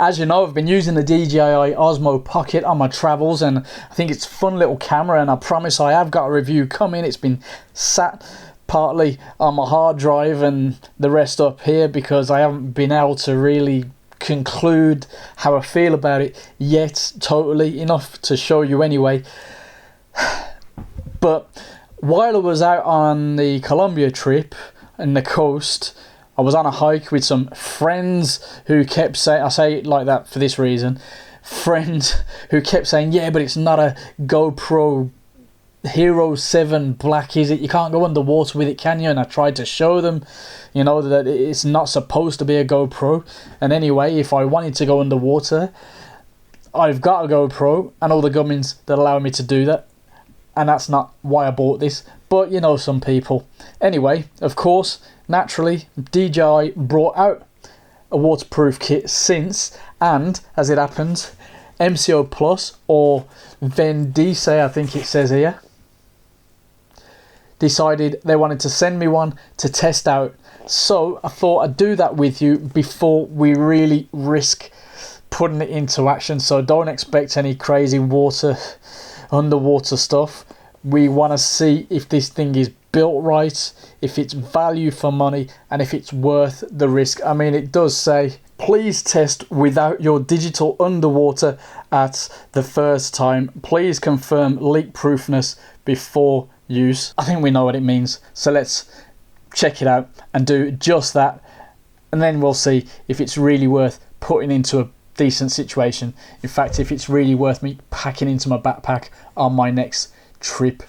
As you know, I've been using the DJI Osmo Pocket on my travels, and I think it's a fun little camera, and I promise I have got a review coming. It's been sat partly on my hard drive and the rest up here because I haven't been able to really conclude how I feel about it yet totally, enough to show you anyway. But while I was out on the Colombia trip in the coast, I was on a hike with some friends who kept saying, I say it like that for this reason, friends who kept saying, yeah, but it's not a GoPro Hero 7 Black, is it? You can't go underwater with it, can you? And I tried to show them, you know, that it's not supposed to be a GoPro. And anyway, if I wanted to go underwater, I've got a GoPro and all the gummins that allow me to do that. And that's not why I bought this, but you know, some people. Anyway, of course, naturally, DJI brought out a waterproof kit since, and as it happens, Mcoplus, or Vendice, I think it says here, decided they wanted to send me one to test out. So I thought I'd do that with you before we really risk putting it into action. So don't expect any crazy underwater stuff. We want to see if this thing is built right, if it's value for money, and if it's worth the risk. I mean, it does say, please test without your digital underwater at the first time. Please confirm leak proofness before use. I think we know what it means, so let's check it out and do just that, and then we'll see if it's really worth putting into a decent situation. In fact, if it's really worth me packing into my backpack on my next trip.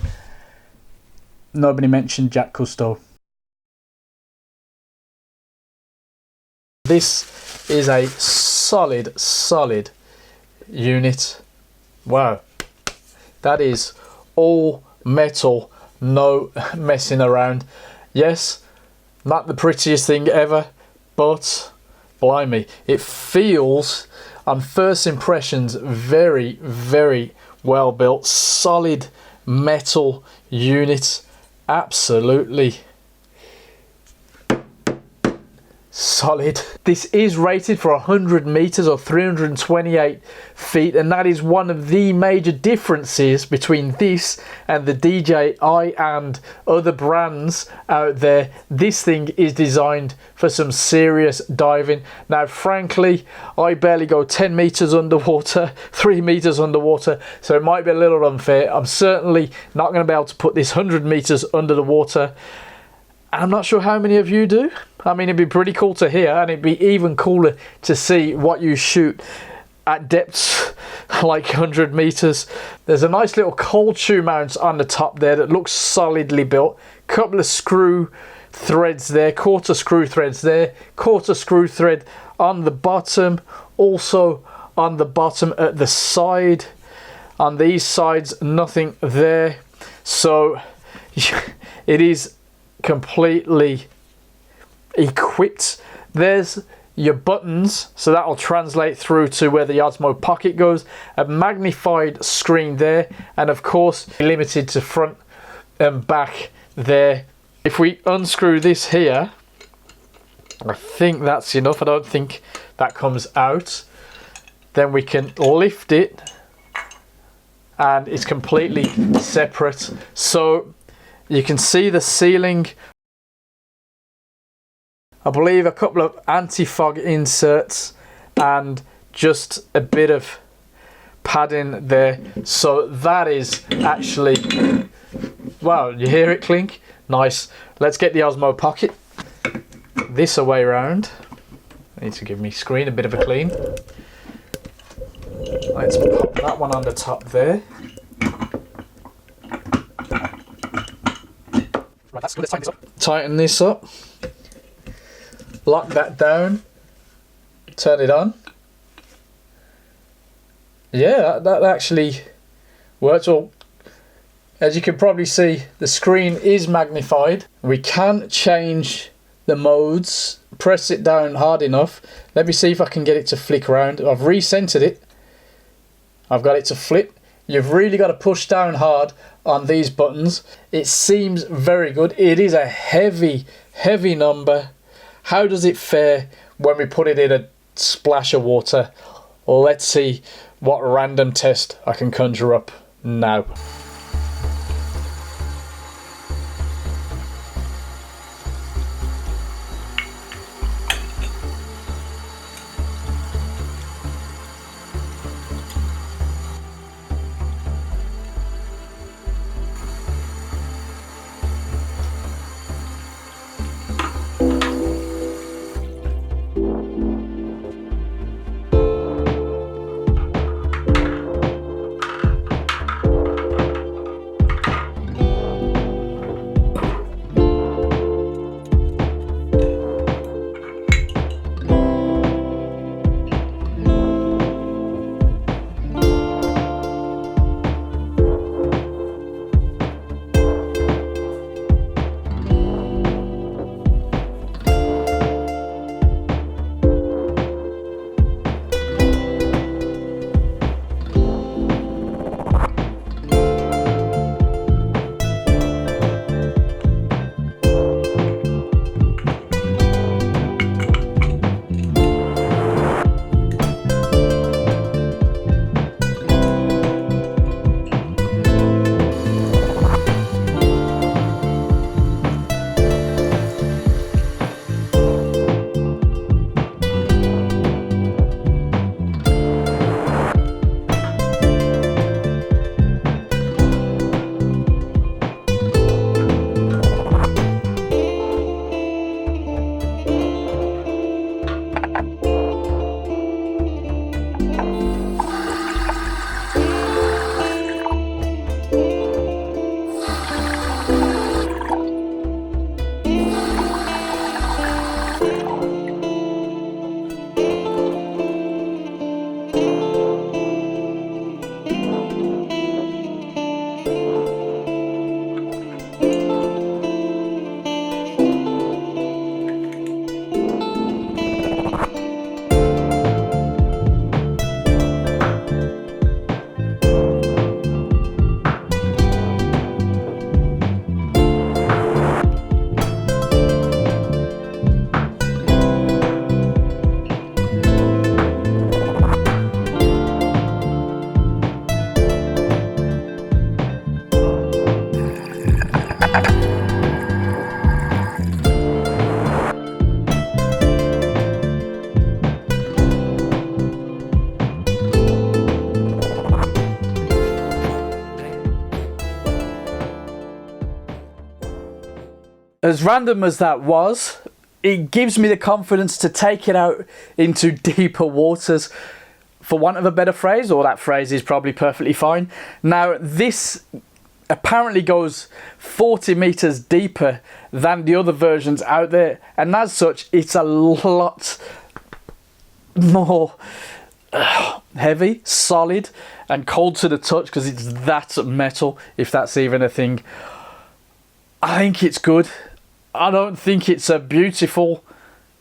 Nobody mentioned Jack Cousteau. This is a solid unit. Wow, that is all metal, no messing around. Yes, not the prettiest thing ever, but blimey, it feels on first impressions very well built, solid metal unit, absolutely solid. This is rated for 100 meters or 328 feet, and that is one of the major differences between this and the DJI and other brands out there. This thing is designed for some serious diving. Now frankly, I barely go 10 meters underwater, 3 meters underwater, so it might be a little unfair. I'm certainly not going to be able to put this 100 meters under the water. I'm not sure how many of you do. I mean, it'd be pretty cool to hear, and it'd be even cooler to see what you shoot at depths like 100 meters. There's a nice little cold shoe mount on the top there that looks solidly built. Couple of screw threads there, quarter screw threads there, quarter screw thread on the bottom, also on the bottom at the side. On these sides, nothing there. So it is completely equipped. There's your buttons, so that'll translate through to where the Osmo Pocket goes. A magnified screen there, and of course limited to front and back there. If we unscrew this here, I think that's enough. I don't think that comes out. Then we can lift it and it's completely separate. So you can see the ceiling. I believe a couple of anti-fog inserts and just a bit of padding there. So that is actually, wow, you hear it clink? Nice. Let's get the Osmo Pocket this way around. I need to give my screen a bit of a clean. Let's pop that one on the top there. Right, that's good. Let's tighten this up. Tighten this up. Lock that down. Turn it on. Yeah, that actually works. Well, as you can probably see, the screen is magnified. We can change the modes. Press it down hard enough. Let me see if I can get it to flick around. I've recentered it. I've got it to flip. You've really got to push down hard on these buttons. It seems very good. It is a heavy number. How does it fare when we put it in a splash of water. Let's see what random test I can conjure up now. As random as that was, it gives me the confidence to take it out into deeper waters, for want of a better phrase, or that phrase is probably perfectly fine. Now, this apparently goes 40 meters deeper than the other versions out there, and as such, it's a lot more heavy, solid, and cold to the touch because it's that metal, if that's even a thing. I think it's good. I don't think it's a beautiful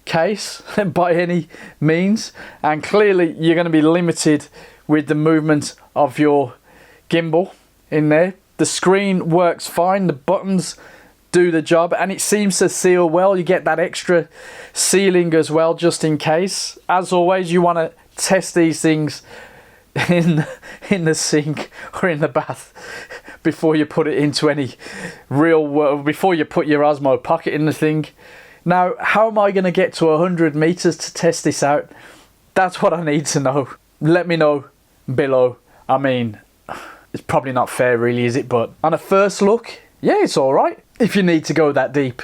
case by any means, and clearly you're going to be limited with the movement of your gimbal in there. The screen works fine, the buttons do the job, and it seems to seal well. You get that extra sealing as well, just in case. As always, you want to test these things in the sink or in the bath before you put it into any real world, before you put your Osmo Pocket in the thing. Now, how am I going to get to 100 meters to test this out? That's what I need to know. Let me know below. I mean, it's probably not fair really, is it? But on a first look, yeah, it's all right if you need to go that deep.